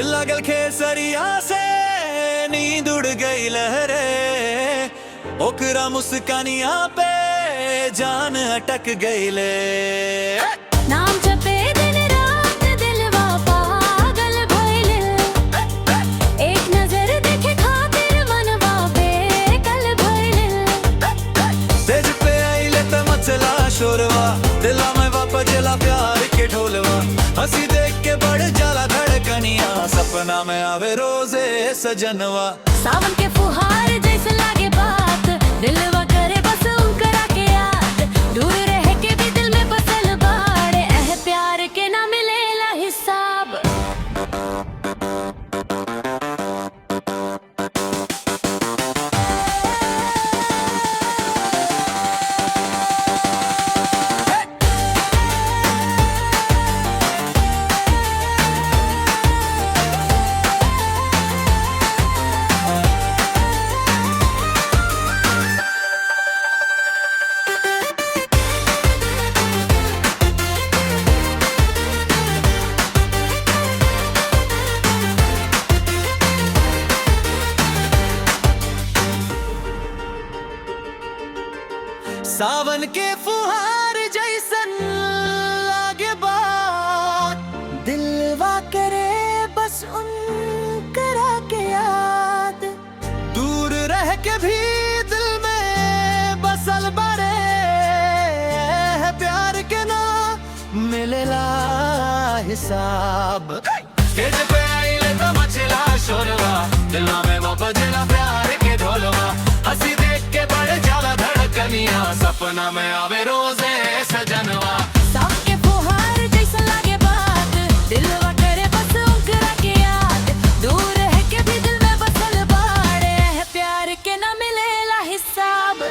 दिल लागल खेसरिया से नींद उड़ गई लहरे, ओकरा मुस्कानिया पे जान अटक गई ले। नाम जपे दिन रात दिलवा पागल भइले, एक नजर देखे खातिर मनवा बेकल भइले। तेज पे आइले त मचला शोरवा, दिला में वापजेला प्यार के ढोलवा। हंसी देख के बढ़ जाला धड़कनिया, सपना में आवे रोजे सजनवा। सावन के फुहार जैसे लागे बात, दिलवा करे बस उनकरा के याद। दूर रह के भी दिल में बसल बाड़े, प्यार के ना मिलेला हिसाब। सावन के फुहार जैसन लागे बात, दिलवा करे बस उनकरा के याद। दूर रह के भी दिल में बसल बड़े, प्यार के ना मिलेला हिसाब। स्टेज पे आइले त मचला शोरवा, दिलवा में बजेला प्यार के ढोलवा। हंसी देख के बढ़ जाला धड़कनिया, सपना में आवे रोजे सजनवा। सावन के फुहार जैसा लागे बात, दिलवा करे बस उनकरा के याद। दूर रह के भी दिल में बसल बाड़े, प्यार के ना मिलेला हिसाब।